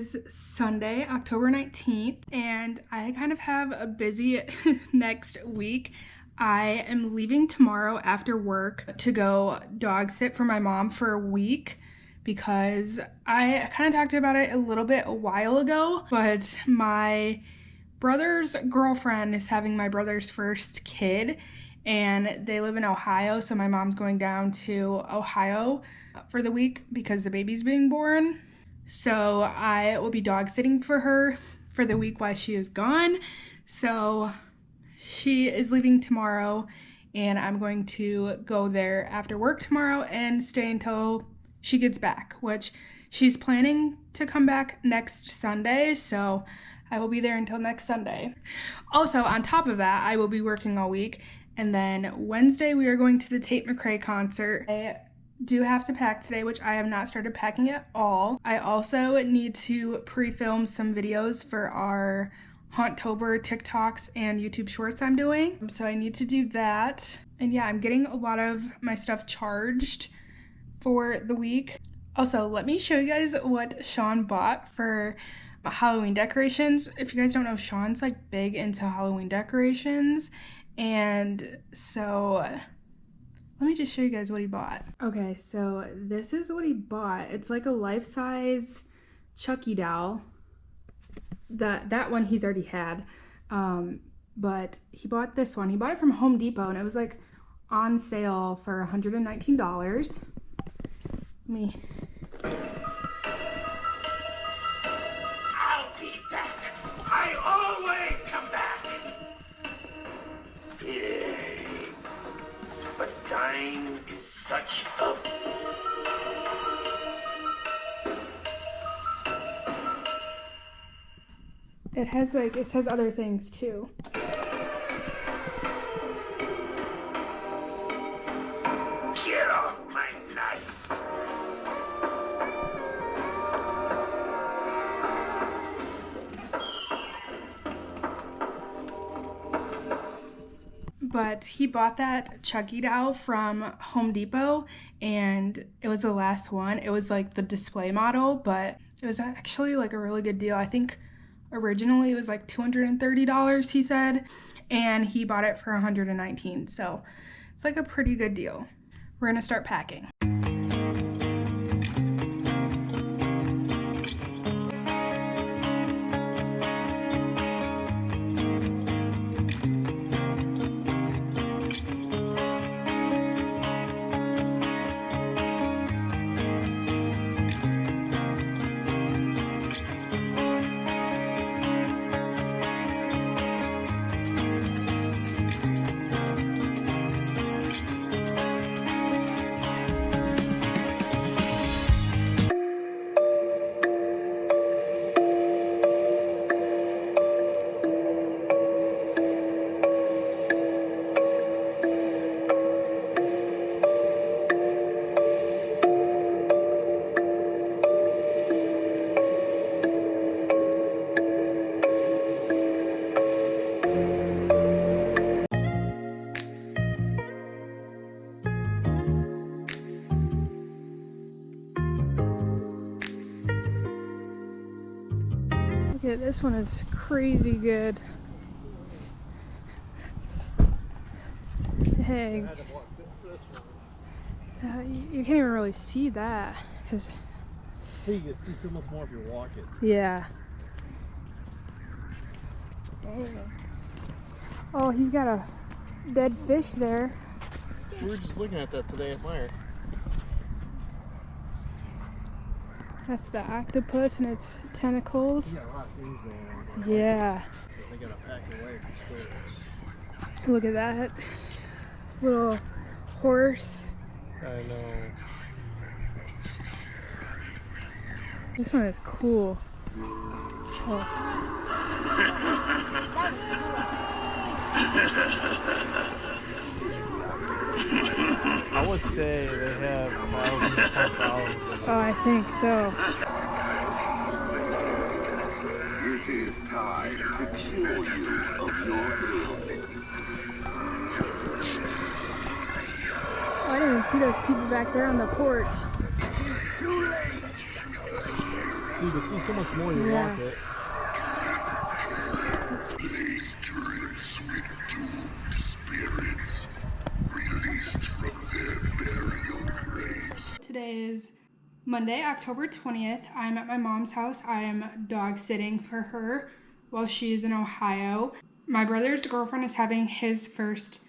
is Sunday, October 19th, and I kind of have a busy next week. I am leaving tomorrow after work to go dog sit for my mom for a week because I kind of talked about it a little bit a while ago, but my brother's girlfriend is having my brother's first kid, and they live in Ohio, so my mom's going down to Ohio for the week because the baby's being born. So I will be dog sitting for her for the week while she is gone. So she is leaving tomorrow, and I'm going to go there after work tomorrow and stay until she gets back, which she's planning to come back next Sunday, so I will be there until next Sunday. Also, on top of that, I will be working all week, and then Wednesday we are going to the Tate McRae concert. I do have to pack today, which I have not started packing at all. I also need to pre-film some videos for our Haunttober TikToks and YouTube shorts I'm doing. So I need to do that. And yeah, I'm getting a lot of my stuff charged for the week. Also, let me show you guys what Sean bought for Halloween decorations. If you guys don't know, Sean's like big into Halloween decorations. And so let me just show you guys what he bought. Okay, so this is what he bought. It's like a life-size Chucky doll. That one he's already had, but he bought this one. He bought it from Home Depot, and it was like on sale for $119. Let me. I'll be back. I always come back. Yay. But time is such a... It says other things too. Get off my knife. But he bought that Chucky doll from Home Depot, and it was the last one. It was like the display model, but it was actually like a really good deal. I think originally it was like $230, he said, and he bought it for $119. So it's like a pretty good deal. We're gonna start packing. Okay, this one is crazy good. Dang. You can't even really see that because you can see so much more if you're walking. Yeah. Dang. Oh, he's got a dead fish there. We were just looking at that today at Meyer. That's the octopus and its tentacles. You got a lot of things going on. Yeah. They gotta pack away for storage. Look at that little horse. I know. This one is cool. Oh. I would say they have thousands. Oh, I think so. It is time to cure you of your ailment. Oh, I didn't even see those people back there on the porch. Too late. See you can see so much more. You walk it. Place turrets with doomed spirits released from their burial graves. Today is Monday, October 20th. I'm at my mom's house. I am dog sitting for her while she's in Ohio. My brother's girlfriend is having his first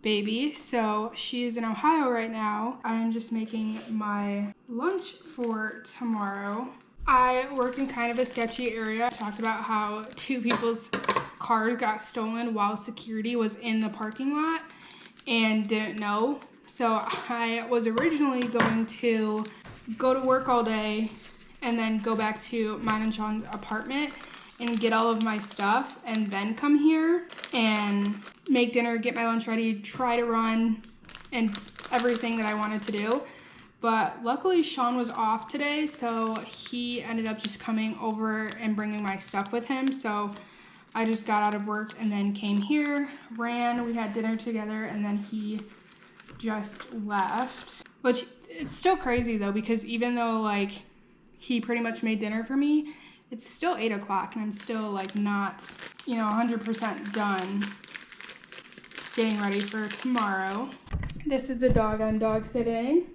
baby, so she's in Ohio right now. I'm just making my lunch for tomorrow. I work in kind of a sketchy area. I talked about how 2 people's cars got stolen while security was in the parking lot and didn't know. So I was originally going to go to work all day and then go back to mine and Sean's apartment and get all of my stuff and then come here and make dinner, get my lunch ready, try to run and everything that I wanted to do. But luckily Sean was off today, so he ended up just coming over and bringing my stuff with him. So I just got out of work and then came here, ran, we had dinner together, and then he just left. Which, it's still crazy though, because even though like he pretty much made dinner for me, it's still 8 o'clock and I'm still like not, 100% done getting ready for tomorrow. This is the dog I'm dog sitting.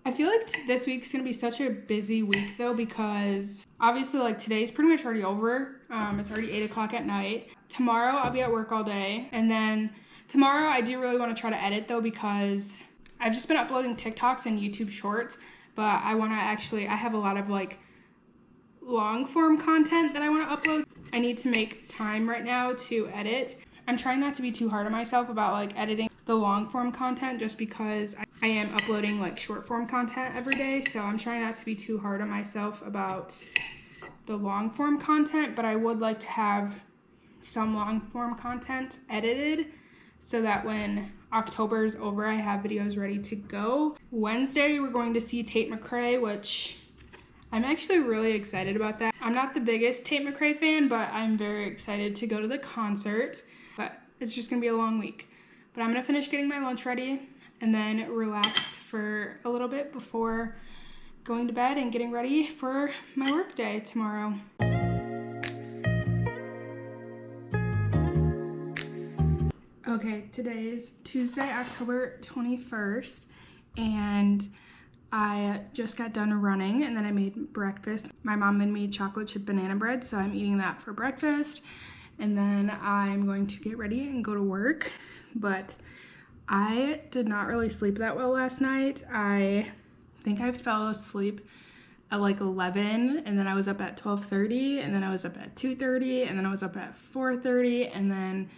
I feel like this week's gonna be such a busy week though, because obviously like today's pretty much already over. It's already 8 o'clock at night. Tomorrow I'll be at work all day, and then tomorrow I do really want to try to edit though, because I've just been uploading TikToks and YouTube shorts, but I have a lot of like long form content that I want to upload. I need to make time right now to edit. I'm trying not to be too hard on myself about like editing the long form content, just because I am uploading like short form content every day. So I'm trying not to be too hard on myself about the long form content, but I would like to have some long form content edited so that when October is over, I have videos ready to go. Wednesday, we're going to see Tate McRae, which I'm actually really excited about that. I'm not the biggest Tate McRae fan, but I'm very excited to go to the concert. But it's just gonna be a long week. But I'm gonna finish getting my lunch ready and then relax for a little bit before going to bed and getting ready for my work day tomorrow. Okay, today is Tuesday, October 21st, and I just got done running and then I made breakfast. My mom made me chocolate chip banana bread, so I'm eating that for breakfast. And then I'm going to get ready and go to work. But I did not really sleep that well last night. I think I fell asleep at like 11, and then I was up at 12:30, and then I was up at 2:30, and then I was up at 4:30, and then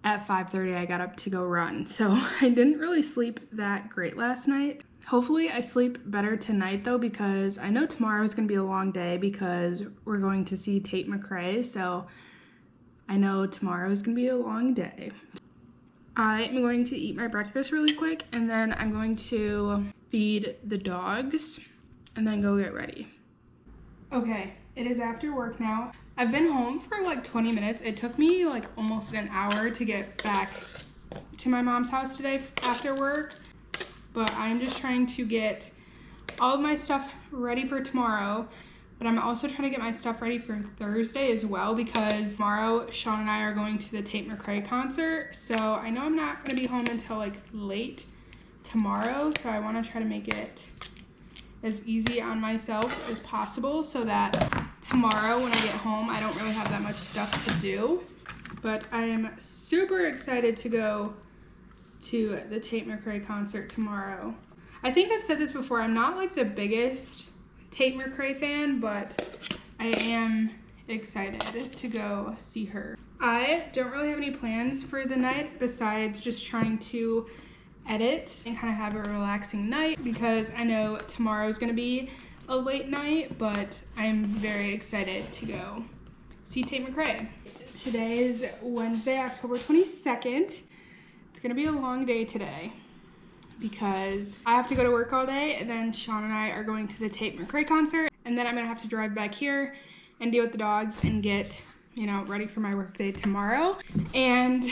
at 5:30 I got up to go run. So I didn't really sleep that great last night. Hopefully I sleep better tonight though, because I know tomorrow is going to be a long day because we're going to see Tate McRae. So I know tomorrow is going to be a long day. I am going to eat my breakfast really quick, and then I'm going to feed the dogs and then go get ready. Okay, it is after work now. I've been home for like 20 minutes. It took me like almost an hour to get back to my mom's house today after work, but I'm just trying to get all of my stuff ready for tomorrow. But I'm also trying to get my stuff ready for Thursday as well, because tomorrow Sean and I are going to the Tate McRae concert. So I know I'm not going to be home until like late tomorrow. So I want to try to make it as easy on myself as possible so that tomorrow when I get home, I don't really have that much stuff to do. But I am super excited to go to the Tate McRae concert tomorrow. I think I've said this before. I'm not like the biggest Tate McRae fan, but I am excited to go see her. I don't really have any plans for the night besides just trying to edit and kind of have a relaxing night, because I know tomorrow is going to be a late night, but I'm very excited to go see Tate McRae. Today is Wednesday, October 22nd. It's going to be a long day today, because I have to go to work all day, and then Sean and I are going to the Tate McRae concert, and then I'm gonna have to drive back here and deal with the dogs and get, ready for my work day tomorrow. And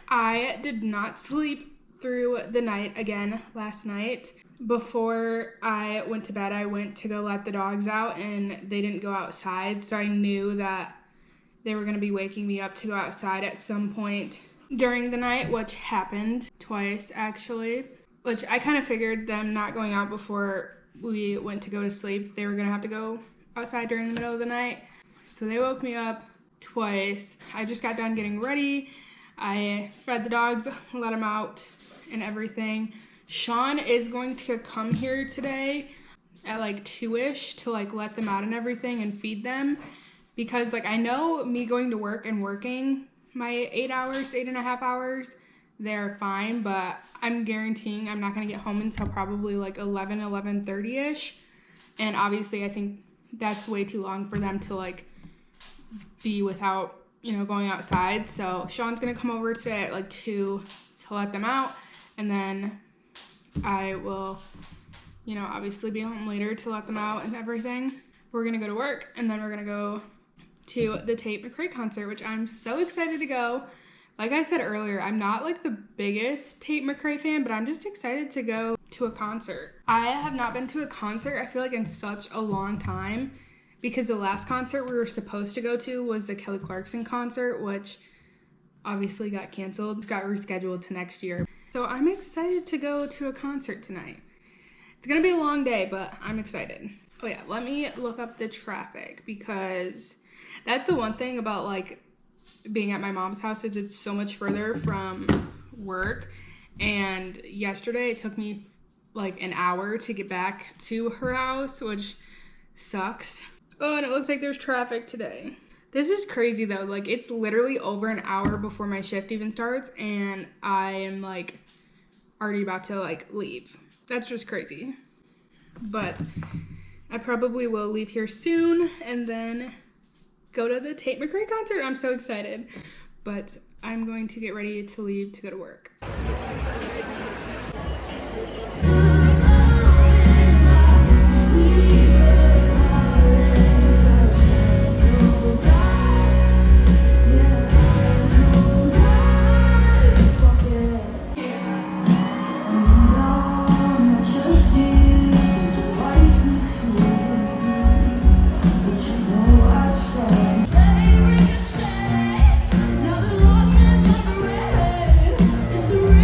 I did not sleep through the night again last night. before I went to bed, I went to go let the dogs out and they didn't go outside. So I knew that they were going to be waking me up to go outside at some point during the night, which happened twice actually, which I kind of figured them not going out before we went to go to sleep. They were going to have to go outside during the middle of the night. So they woke me up twice. I just got done getting ready. I fed the dogs, let them out and everything. Sean is going to come here today at like 2-ish to like let them out and everything and feed them, because like I know me going to work and working my 8.5 hours, they're fine, but I'm guaranteeing I'm not going to get home until probably like 11:30ish, and obviously I think that's way too long for them to like be without, going outside. So Sean's going to come over today at like 2 to let them out, and then I will, obviously be home later to let them out and everything. We're going to go to work, and then we're going to go to the Tate McRae concert, which I'm so excited to go. Like I said earlier, I'm not like the biggest Tate McRae fan, but I'm just excited to go to a concert. I have not been to a concert, I feel like, in such a long time, because the last concert we were supposed to go to was the Kelly Clarkson concert, which obviously got canceled. It's got rescheduled to next year. So I'm excited to go to a concert tonight. It's gonna be a long day, but I'm excited. Oh yeah, let me look up the traffic, because that's the one thing about like being at my mom's house is it's so much further from work. And yesterday it took me like an hour to get back to her house, which sucks. Oh, and it looks like there's traffic today. This is crazy though. Like, it's literally over an hour before my shift even starts, and I am like already about to like leave. That's just crazy. But I probably will leave here soon and then go to the Tate McRae concert. I'm so excited. But I'm going to get ready to leave to go to work. It's the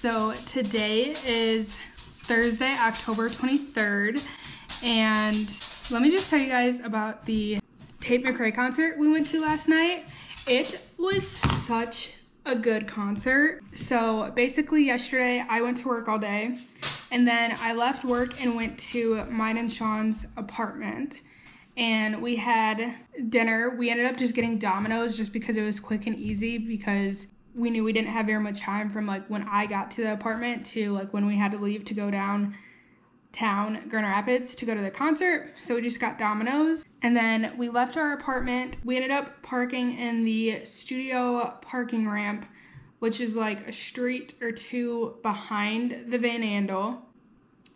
So today is Thursday, October 23rd, and let me just tell you guys about the Tate McRae concert we went to last night. It was such a good concert. So basically yesterday I went to work all day, and then I left work and went to mine and Sean's apartment, and we had dinner. We ended up just getting Domino's just because it was quick and easy, because we knew we didn't have very much time from like when I got to the apartment to like when we had to leave to go downtown Grand Rapids to go to the concert. So we just got Domino's, and then we left our apartment. We ended up parking in the studio parking ramp, which is like a street or two behind the Van Andel.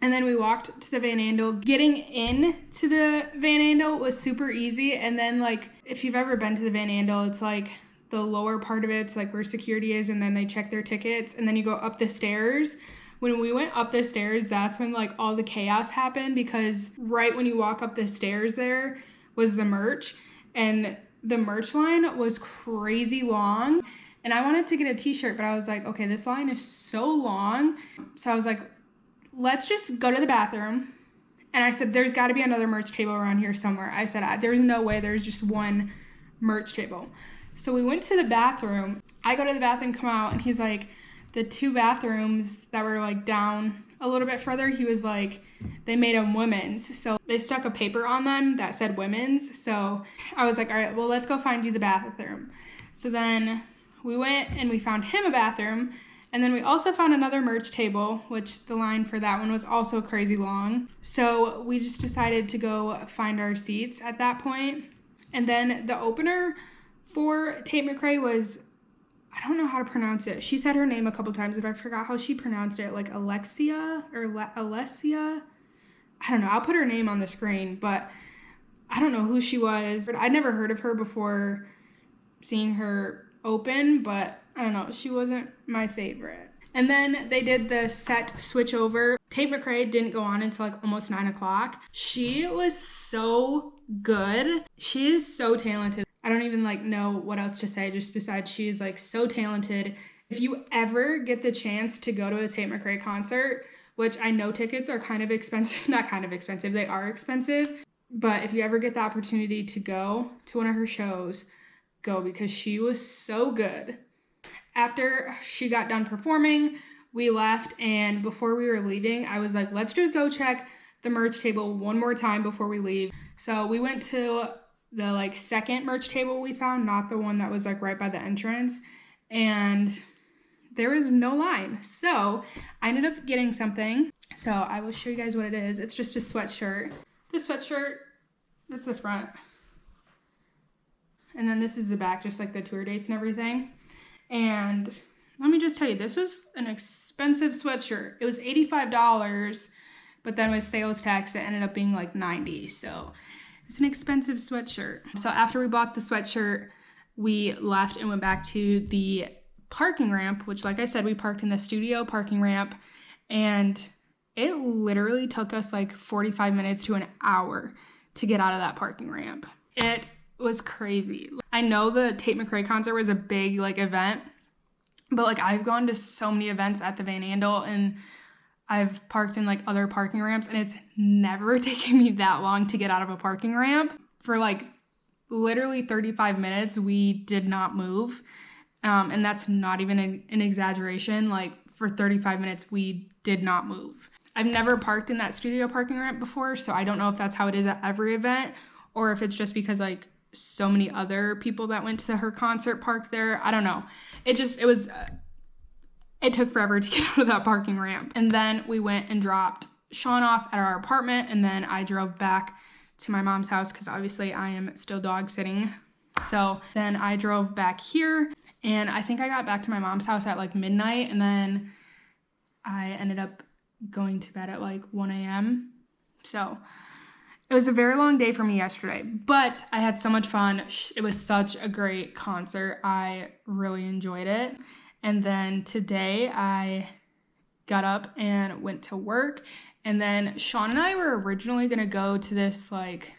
And then we walked to the Van Andel. Getting in to the Van Andel was super easy. And then like, if you've ever been to the Van Andel, it's like the lower part of it's like where security is, and then they check their tickets, and then you go up the stairs. When we went up the stairs, that's when like all the chaos happened, because right when you walk up the stairs there was the merch, and the merch line was crazy long. And I wanted to get a t-shirt, but I was like, okay, this line is so long. So I was like, let's just go to the bathroom. And I said, there's got to be another merch table around here somewhere. I said, there's no way there's just one merch table. So we went to the bathroom. I go to the bathroom, come out, and he's like, the two bathrooms that were like down a little bit further, he was like, they made them women's. So they stuck a paper on them that said women's. So I was like, all right, well, let's go find you the bathroom. So then we went and we found him a bathroom. And then we also found another merch table, which the line for that one was also crazy long. So we just decided to go find our seats at that point. And then the opener for Tate McRae was, I don't know how to pronounce it. She said her name a couple times, but I forgot how she pronounced it, like Alexia or Alessia. I don't know. I'll put her name on the screen, but I don't know who she was. I'd never heard of her before seeing her open, but I don't know. She wasn't my favorite. And then they did the set switch over. Tate McRae didn't go on until like almost 9 o'clock. She was so good. She is so talented. I don't even like know what else to say, just besides she's like so talented. If you ever get the chance to go to a Tate McRae concert, which I know tickets are kind of expensive, not kind of expensive, they are expensive, but if you ever get the opportunity to go to one of her shows, go, because she was so good. After she got done performing, we left, and before we were leaving, I was like, let's just go check the merch table one more time before we leave. So we went to the like second merch table we found, not the one that was like right by the entrance, and there was no line. So I ended up getting something. So I will show you guys what it is. It's just a sweatshirt. This sweatshirt, that's the front. And then this is the back, just like the tour dates and everything. And let me just tell you, this was an expensive sweatshirt. It was $85, but then with sales tax, it ended up being like $90. So it's an expensive sweatshirt. So after we bought the sweatshirt, we left and went back to the parking ramp, which, like I said, we parked in the studio parking ramp, and it literally took us like 45 minutes to an hour to get out of that parking ramp. It was crazy. I know the Tate McRae concert was a big like event, but like I've gone to so many events at the Van Andel, and I've parked in like other parking ramps, and it's never taken me that long to get out of a parking ramp. For like literally 35 minutes, we did not move. And that's not even an exaggeration. Like for 35 minutes, we did not move. I've never parked in that studio parking ramp before, so I don't know if that's how it is at every event, or if it's just because like so many other people that went to her concert parked there. I don't know. It took forever to get out of that parking ramp. And then we went and dropped Sean off at our apartment, and then I drove back to my mom's house because obviously I am still dog sitting. So then I drove back here, and I think I got back to my mom's house at like midnight, and then I ended up going to bed at like 1 a.m. So it was a very long day for me yesterday, but I had so much fun. It was such a great concert. I really enjoyed it. And then today I got up and went to work, and then Sean and I were originally going to go to this like,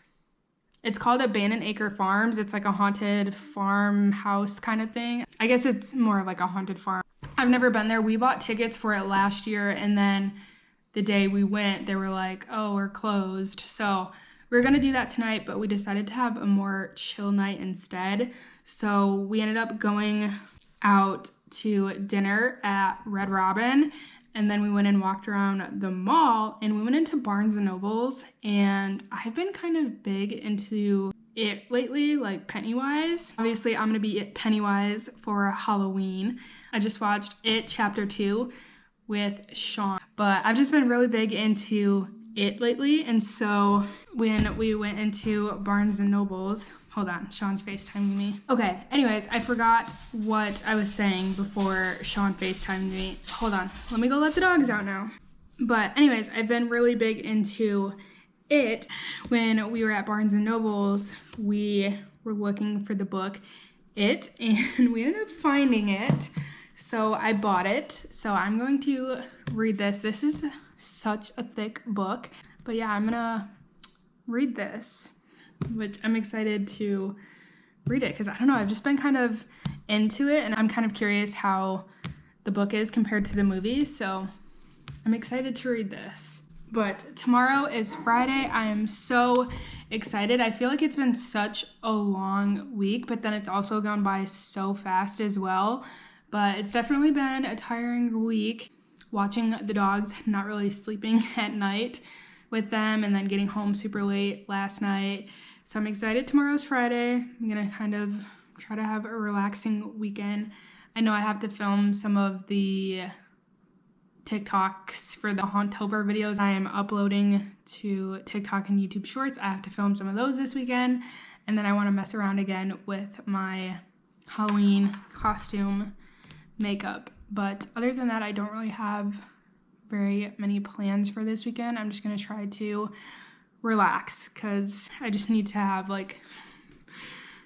it's called Abandoned Acre Farms. It's like a haunted farmhouse kind of thing. I guess it's more of like a haunted farm. I've never been there. We bought tickets for it last year, and then the day we went, they were like, oh, we're closed. So we were gonna do that tonight, but we decided to have a more chill night instead. So we ended up going out to dinner at Red Robin, and then we went and walked around the mall, and we went into Barnes & Nobles, and I've been kind of big into it lately, like Pennywise. Obviously, I'm gonna be Pennywise for Halloween. I just watched It Chapter 2 with Sean, but I've just been really big into it lately, and so when we went into Barnes & Nobles, hold on, Sean's FaceTiming me. Okay, anyways, I forgot what I was saying before Sean FaceTimed me. Hold on, let me go let the dogs out now. But anyways, I've been really big into it. When we were at Barnes & Nobles, we were looking for the book It, and we ended up finding it. So I bought it. So I'm going to read this. This is such a thick book. But yeah, I'm gonna read this, which I'm excited to read it because I don't know, I've just been kind of into it, and I'm kind of curious how the book is compared to the movie. So I'm excited to read this. But tomorrow is Friday. I am so excited. I feel like it's been such a long week, but then it's also gone by so fast as well. But it's definitely been a tiring week, watching the dogs, not really sleeping at night with them, and then getting home super late last night. So I'm excited. Tomorrow's Friday. I'm gonna kind of try to have a relaxing weekend. I know I have to film some of the TikToks for the Hauntober videos I am uploading to TikTok and YouTube Shorts. I have to film some of those this weekend, and then I want to mess around again with my Halloween costume makeup. But other than that, I don't really have very many plans for this weekend. I'm just gonna try to relax because I just need to have like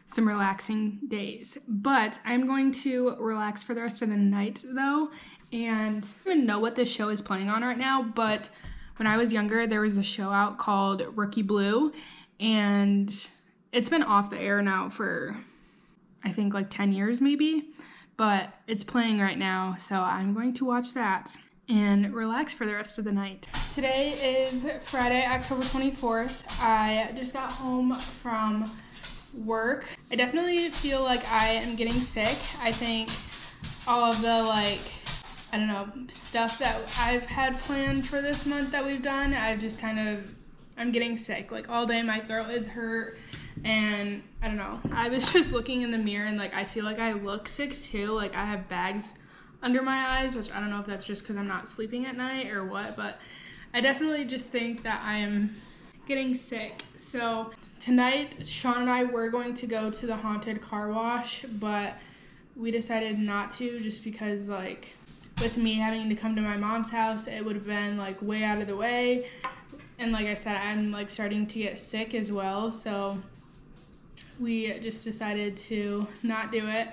some relaxing days. But I'm going to relax for the rest of the night though, and I don't even know what this show is playing on right now, but when I was younger, there was a show out called Rookie Blue, and it's been off the air now for I think like 10 years maybe, but it's playing right now, so I'm going to watch that and relax for the rest of the night. Today is Friday, October 24th. I just got home from work. I definitely feel like I am getting sick. I think all of the I don't know, stuff that I've had planned for this month that we've done, I'm getting sick. Like all day my throat is hurt, and I don't know. I was just looking in the mirror and I feel like I look sick too. Like I have bags under my eyes, which I don't know if that's just because I'm not sleeping at night or what, but I definitely just think that I am getting sick. So tonight, Sean and I were going to go to the haunted car wash, but we decided not to just because with me having to come to my mom's house, it would have been way out of the way. And like I said, I'm starting to get sick as well. So we just decided to not do it.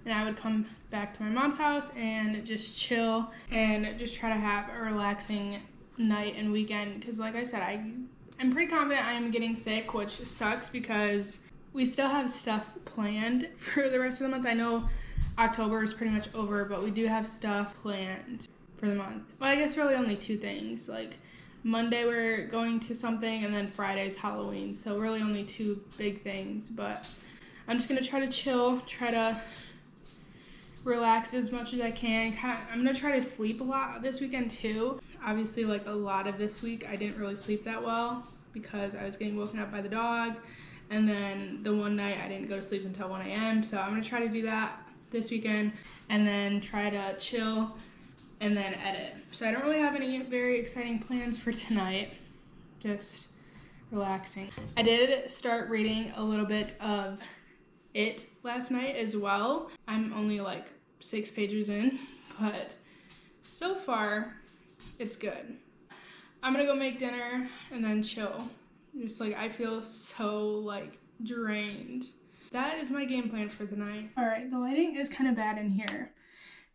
And I would come back to my mom's house and just chill and just try to have a relaxing night and weekend. Because like I said, I'm pretty confident I am getting sick, which sucks because we still have stuff planned for the rest of the month. I know October is pretty much over, but we do have stuff planned for the month. Well, I guess really only two things. Monday we're going to something, and then Friday's Halloween. So really only two big things, but I'm just gonna try to chill, try to relax as much as I can. I'm gonna try to sleep a lot this weekend too. Obviously, a lot of this week I didn't really sleep that well because I was getting woken up by the dog, and then the one night I didn't go to sleep until 1 a.m. So I'm gonna try to do that this weekend, and then try to chill and then edit. So I don't really have any very exciting plans for tonight, just relaxing. I did start reading a little bit of It last night as well. I'm only 6 pages in, but so far it's good. I'm gonna go make dinner and then chill. Just I feel so drained. That is my game plan for the night. All right, the lighting is kind of bad in here,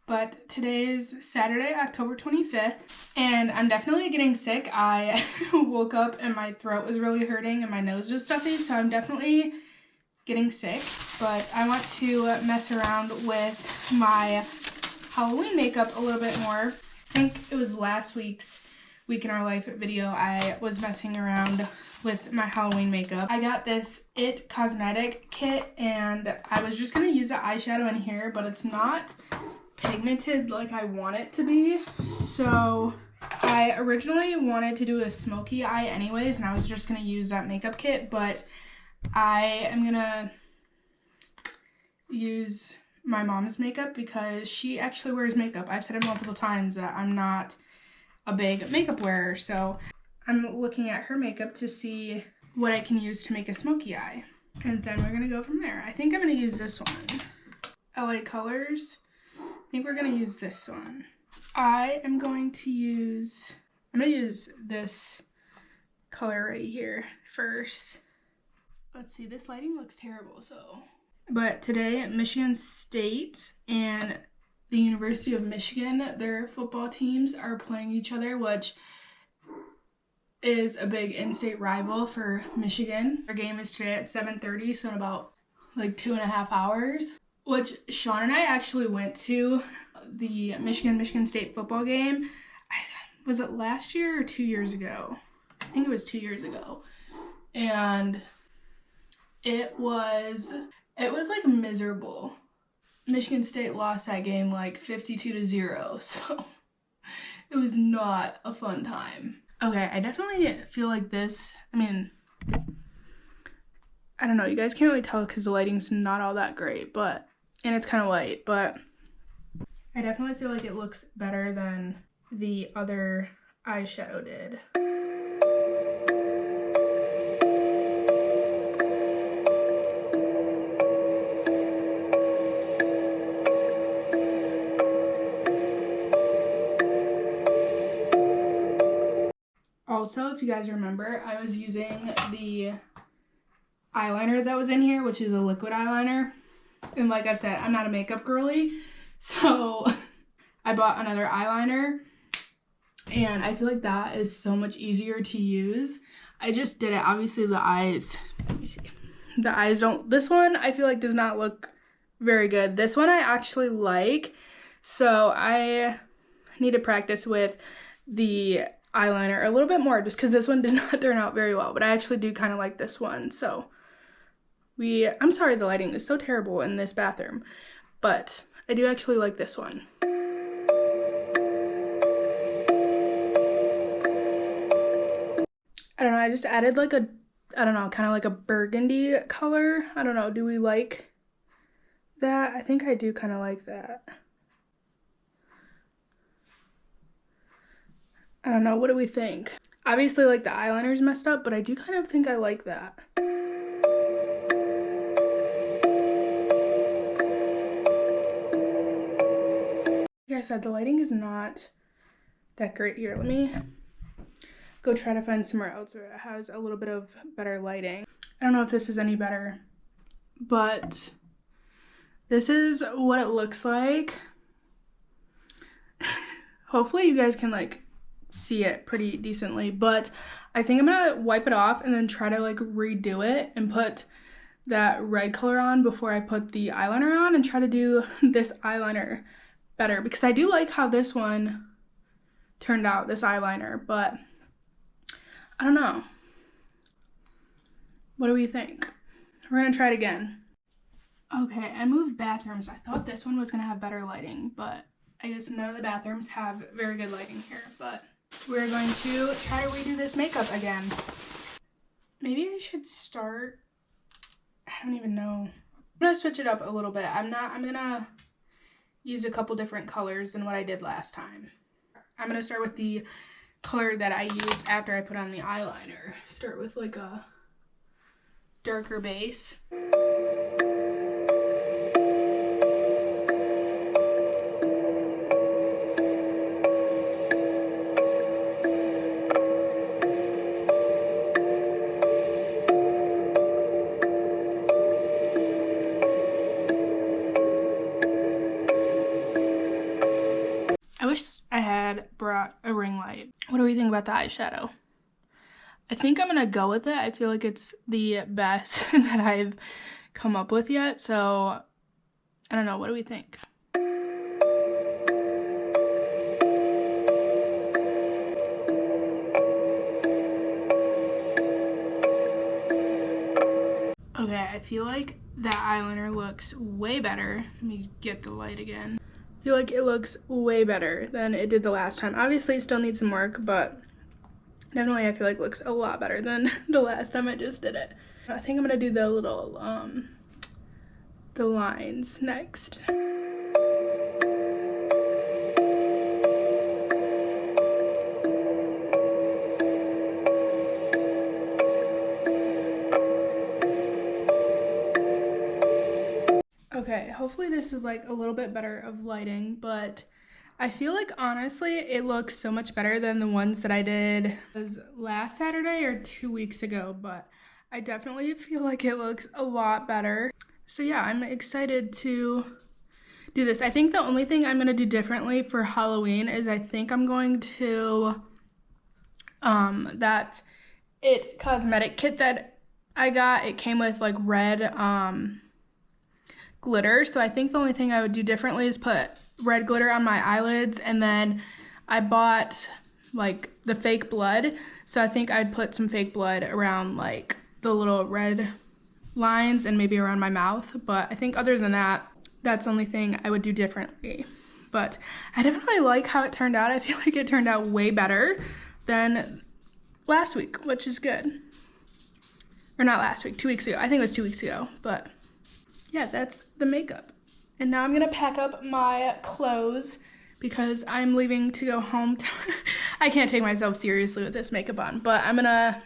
but today is Saturday, October 25th, and I'm definitely getting sick. I woke up and my throat was really hurting and my nose was stuffy, so I'm definitely getting sick. But I want to mess around with my Halloween makeup a little bit more. I think it was last week's Week in Our Life video. I was messing around with my Halloween makeup. I got this It Cosmetic kit, and I was just gonna use the eyeshadow in here, but it's not pigmented like I want it to be. So I originally wanted to do a smoky eye anyways, and I was just gonna use that makeup kit, but I am gonna use my mom's makeup because she actually wears makeup. I've said it multiple times that I'm not a big makeup wearer, so I'm looking at her makeup to see what I can use to make a smoky eye, and then we're gonna go from there. I think I'm gonna use this one, LA Colors. I think we're gonna use this one. I'm gonna use this color right here first. Let's see, this lighting looks terrible, so. But today, Michigan State and the University of Michigan, their football teams are playing each other, which is a big in-state rival for Michigan. Our game is today at 7:30, so in about like 2.5 hours, which Sean and I actually went to the Michigan State football game. Was it last year or 2 years ago? I think it was 2 years ago. And it was like miserable. Michigan State lost that game like 52-0, so it was not a fun time. Okay, I definitely feel like this, I mean, I don't know, you guys can't really tell because the lighting's not all that great, but, and it's kind of light, but I definitely feel like it looks better than the other eyeshadow did. Also, if you guys remember, I was using the eyeliner that was in here, which is a liquid eyeliner. And like I said, I'm not a makeup girly, so I bought another eyeliner. And I feel like that is so much easier to use. I just did it. Obviously, the eyes, let me see. The eyes don't, this one I feel like does not look very good. This one I actually like. So I need to practice with the eyeliner a little bit more just because this one did not turn out very well, but I actually do kind of like this one. So I'm sorry the lighting is so terrible in this bathroom, but I do actually like this one. I don't know, I just added like a, I don't know, kind of like a burgundy color. I don't know, do we like that? I think I do kind of like that. I don't know, what do we think? Obviously, like, the eyeliner's messed up, but I do kind of think I like that. Like I said, the lighting is not that great here. Let me go try to find somewhere else where it has a little bit of better lighting. I don't know if this is any better, but this is what it looks like. Hopefully you guys can, like, see it pretty decently, but I think I'm gonna wipe it off and then try to like redo it and put that red color on before I put the eyeliner on and try to do this eyeliner better, because I do like how this one turned out, this eyeliner, but I don't know. What do we think? We're gonna try it again. Okay, I moved bathrooms. I thought this one was gonna have better lighting, but I guess none of the bathrooms have very good lighting here, but we're going to try to redo this makeup again. Maybe I should start, I don't even know. I'm gonna switch it up a little bit. I'm gonna use a couple different colors than what I did last time. I'm gonna start with the color that I used after I put on the eyeliner. Start with like a darker base. I wish I had brought a ring light. What do we think about the eyeshadow? I think I'm gonna go with it. I feel like it's the best that I've come up with yet, so I don't know. What do we think? Okay, I feel like that eyeliner looks way better. Let me get the light again. I feel like it looks way better than it did the last time. Obviously, it still needs some work, but definitely I feel like it looks a lot better than the last time I just did it. I think I'm gonna do the little, the lines next. Okay, hopefully this is like a little bit better of lighting, but I feel like honestly it looks so much better than the ones that I did last Saturday or 2 weeks ago, but I definitely feel like it looks a lot better. So yeah, I'm excited to do this. I think the only thing I'm gonna do differently for Halloween is I think I'm going to that It cosmetic kit that I got, it came with like red glitter, so I think the only thing I would do differently is put red glitter on my eyelids, and then I bought like the fake blood, so I think I'd put some fake blood around like the little red lines and maybe around my mouth. But I think other than that, that's the only thing I would do differently. But I definitely like how it turned out. I feel like it turned out way better than last week, which is good. Or not last week, 2 weeks ago. I think it was 2 weeks ago, but yeah, that's the makeup. And now I'm gonna pack up my clothes because I'm leaving to go home. I can't take myself seriously with this makeup on, but I'm gonna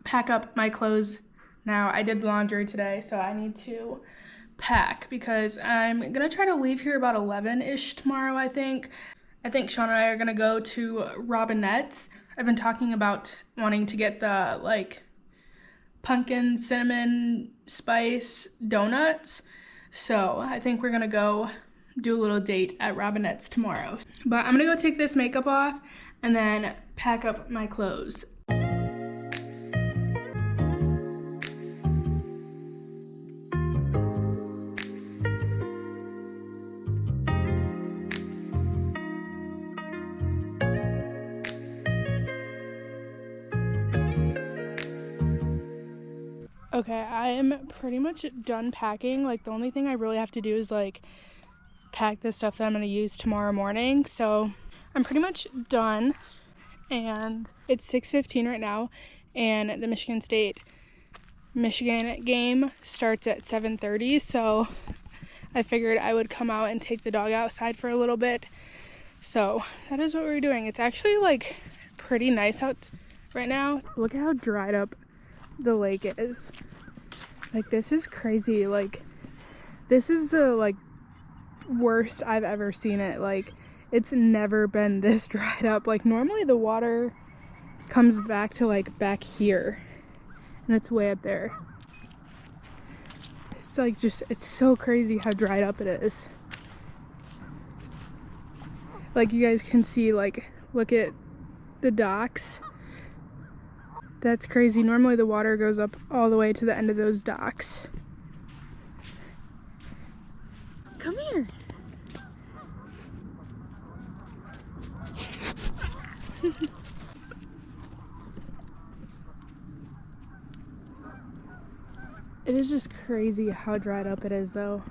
pack up my clothes now. I did laundry today, so I need to pack because I'm gonna try to leave here about 11-ish tomorrow, I think. I think Sean and I are gonna go to Robinette's. I've been talking about wanting to get the like pumpkin cinnamon spice donuts, so I think we're gonna go do a little date at Robinette's tomorrow. But I'm gonna go take this makeup off and then pack up my clothes. Okay, I am pretty much done packing. Like the only thing I really have to do is like pack the stuff that I'm gonna use tomorrow morning. So I'm pretty much done, and it's 6:15 right now, and the Michigan game starts at 7:30. So I figured I would come out and take the dog outside for a little bit. So that is what we're doing. It's actually like pretty nice out right now. Look at how dried up the lake is. Like this is crazy. Like this is the like worst I've ever seen it. Like it's never been this dried up. Like normally the water comes back to like back here and it's way up there. It's like just, it's so crazy how dried up it is. Like you guys can see, like look at the docks. That's crazy. Normally the water goes up all the way to the end of those docks. Come here. It is just crazy how dried up it is though.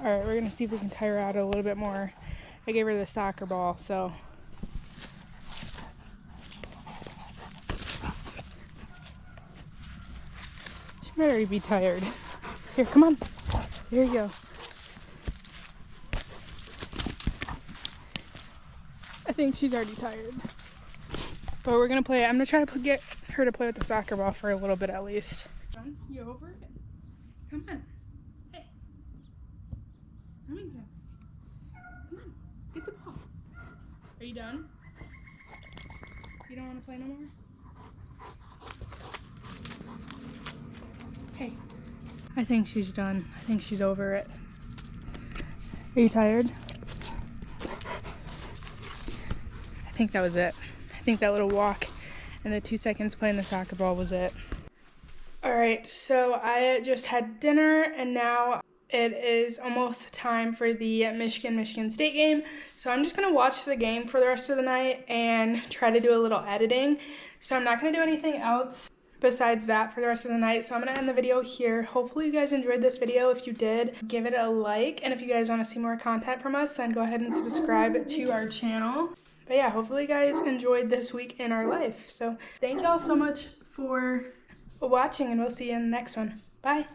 Alright, we're gonna see if we can tire her out a little bit more. I gave her the soccer ball, so. She might already be tired. Here, come on. There you go. I think she's already tired. But we're gonna play, I'm gonna try to get her to play with the soccer ball for a little bit at least. You over it? Come on. Hey. Remington. Come on. Get the ball. Are you done? You don't want to play no more? Hey. I think she's done. I think she's over it. Are you tired? I think that was it. I think that little walk and the 2 seconds playing the soccer ball was it. All right, so I just had dinner and now it is almost time for the Michigan State game. So I'm just gonna watch the game for the rest of the night and try to do a little editing. So I'm not gonna do anything else besides that for the rest of the night. So I'm gonna end the video here. Hopefully you guys enjoyed this video. If you did, give it a like. And if you guys wanna see more content from us, then go ahead and subscribe to our channel. But yeah, hopefully you guys enjoyed this week in our life. So thank y'all so much for watching, and we'll see you in the next one. Bye.